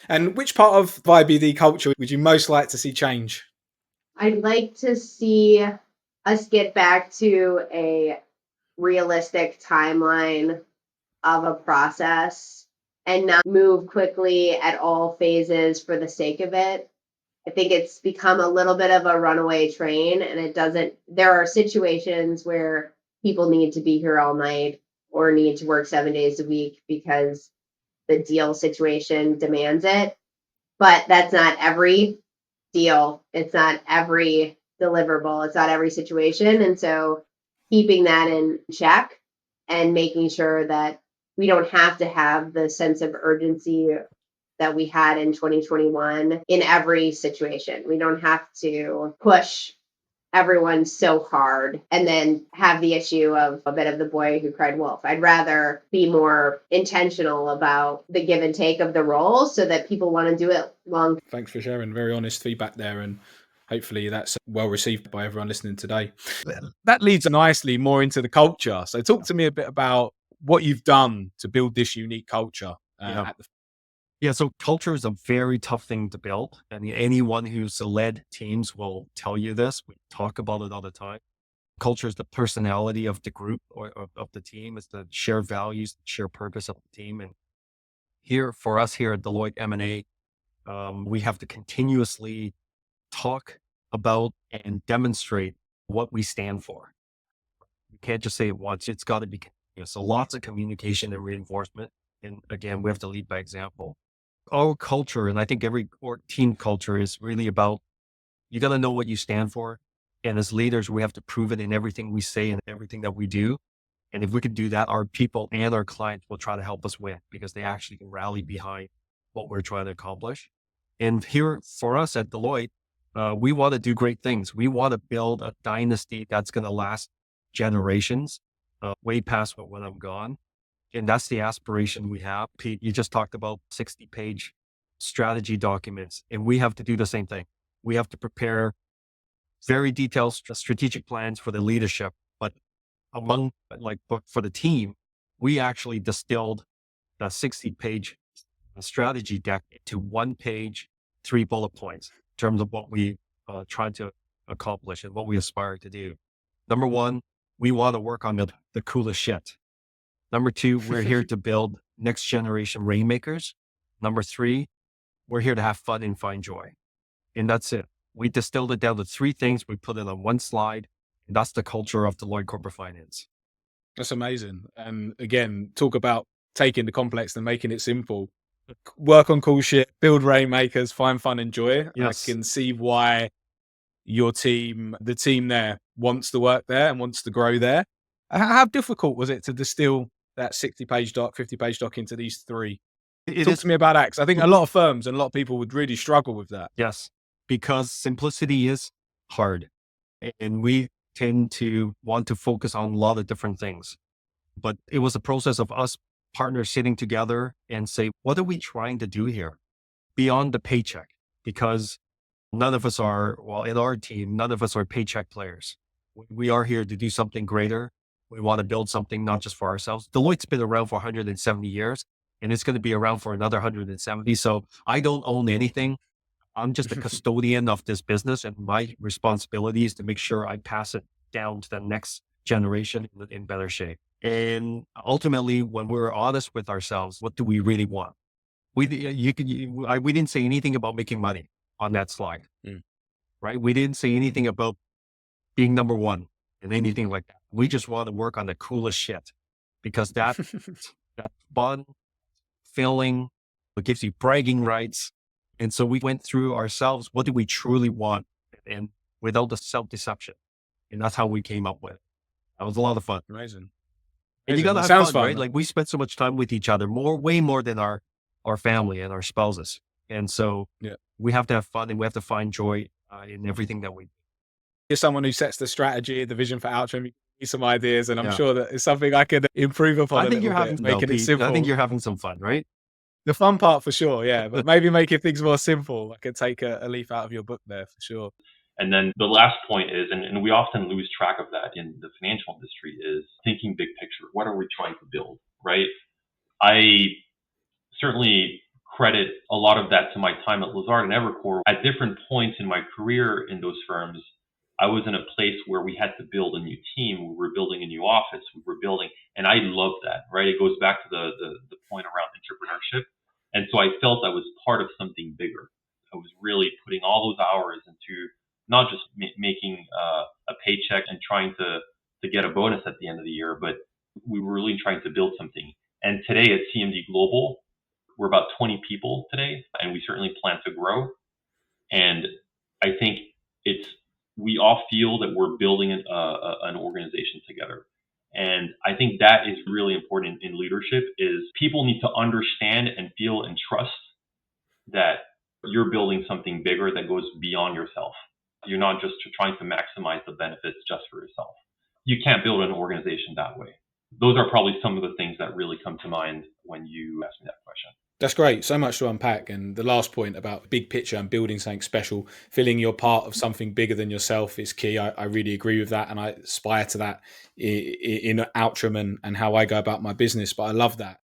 And which part of IBD culture would you most like to see change? I'd like to see us get back to a realistic timeline of a process and not move quickly at all phases for the sake of it. I think it's become a little bit of a runaway train, and it doesn't, there are situations where people need to be here all night or need to work 7 days a week because the deal situation demands it. But that's not every deal. It's not every deliverable. It's not every situation. And so keeping that in check and making sure that we don't have to have the sense of urgency that we had in 2021 in every situation. We don't have to push everyone so hard and then have the issue of a bit of the boy who cried wolf. I'd rather be more intentional about the give and take of the role so that people want to do it long. Thanks for sharing. Very honest feedback there, and hopefully that's well received by everyone listening today. That leads nicely more into the culture. So talk to me a bit about what you've done to build this unique culture Yeah. at the. Yeah. So culture is a very tough thing to build. And anyone who's led teams will tell you this. We talk about it all the time. Culture is the personality of the group or of the team. It's the shared values, shared purpose of the team. And here for us here at Deloitte M&A, we have to continuously talk about and demonstrate what we stand for. You can't just say it once. It's got to be, so lots of communication and reinforcement. And again, we have to lead by example. Our culture, and I think every team culture is really about, you got to know what you stand for. And as leaders, we have to prove it in everything we say and everything that we do. And if we can do that, our people and our clients will try to help us win because they actually can rally behind what we're trying to accomplish. And here for us at Deloitte, we want to do great things. We want to build a dynasty that's going to last generations, way past when I'm gone. And that's the aspiration we have. Pete, you just talked about 60-page strategy documents, and we have to do the same thing. We have to prepare very detailed strategic plans for the leadership, but for the team, we actually distilled the 60-page strategy deck to 1 page, 3 bullet points in terms of what we try to accomplish and what we aspire to do. Number one, we want to work on the coolest shit. Number two, we're here to build next generation rainmakers. Number three, we're here to have fun and find joy. And that's it. We distilled it down to 3 things. We put it on one slide. And that's the culture of Deloitte Corporate Finance. That's amazing. And again, talk about taking the complex and making it simple. Work on cool shit, build rainmakers, find fun and joy. Yes. I can see why your team, the team there, wants to work there and wants to grow there. How difficult was it to distill that 60-page doc, 50-page doc into these 3? Talk to me about that, because I think a lot of firms and a lot of people would really struggle with that. Yes, because simplicity is hard. And we tend to want to focus on a lot of different things. But it was a process of us partners sitting together and say, what are we trying to do here beyond the paycheck? Because none of us are, well, in our team, none of us are paycheck players. We are here to do something greater. We want to build something not just for ourselves. Deloitte's been around for 170 years and it's going to be around for another 170. So I don't own anything. I'm just a custodian of this business, and my responsibility is to make sure I pass it down to the next generation in better shape. And ultimately, when we're honest with ourselves, what do we really want? We didn't say anything about making money on that slide, right? We didn't say anything about being number one and anything like that. We just want to work on the coolest shit because that fun, filling, it gives you bragging rights. And so we went through ourselves, what do we truly want? And without the self-deception. And that's how we came up with it. That was a lot of fun. Amazing. And you got to have fun, right? Like we spent so much time with each other, way more than our family and our spouses. And so we have to have fun and we have to find joy in everything that we do. You're someone who sets the strategy, the vision for Outram, some ideas, and I'm sure that it's something I could improve upon. I think you're having making it simple. I think you're having some fun, right? The fun part for sure, yeah. But maybe making things more simple. I could take a leaf out of your book there for sure. And then the last point is, and we often lose track of that in the financial industry, is thinking big picture. What are we trying to build, right? I certainly credit a lot of that to my time at Lazard and Evercore. At different points in my career in those firms, I was in a place where we had to build a new team. We were building a new office. We were building, and I love that, right? It goes back to the point around entrepreneurship. And so I felt I was part of something bigger. I was really putting all those hours into not just making a paycheck and trying to get a bonus at the end of the year, but we were really trying to build something. And today at CMD Global, we're about 20 people today, and we certainly plan to grow. And I think we all feel that we're building an organization together. And I think that is really important in leadership is people need to understand and feel and trust that you're building something bigger that goes beyond yourself. You're not just trying to maximize the benefits just for yourself. You can't build an organization that way. Those are probably some of the things that really come to mind when you ask me that question. That's great. So much to unpack. And the last point about big picture and building something special, feeling you're part of something bigger than yourself is key. I really agree with that. And I aspire to that in Outram and how I go about my business. But I love that.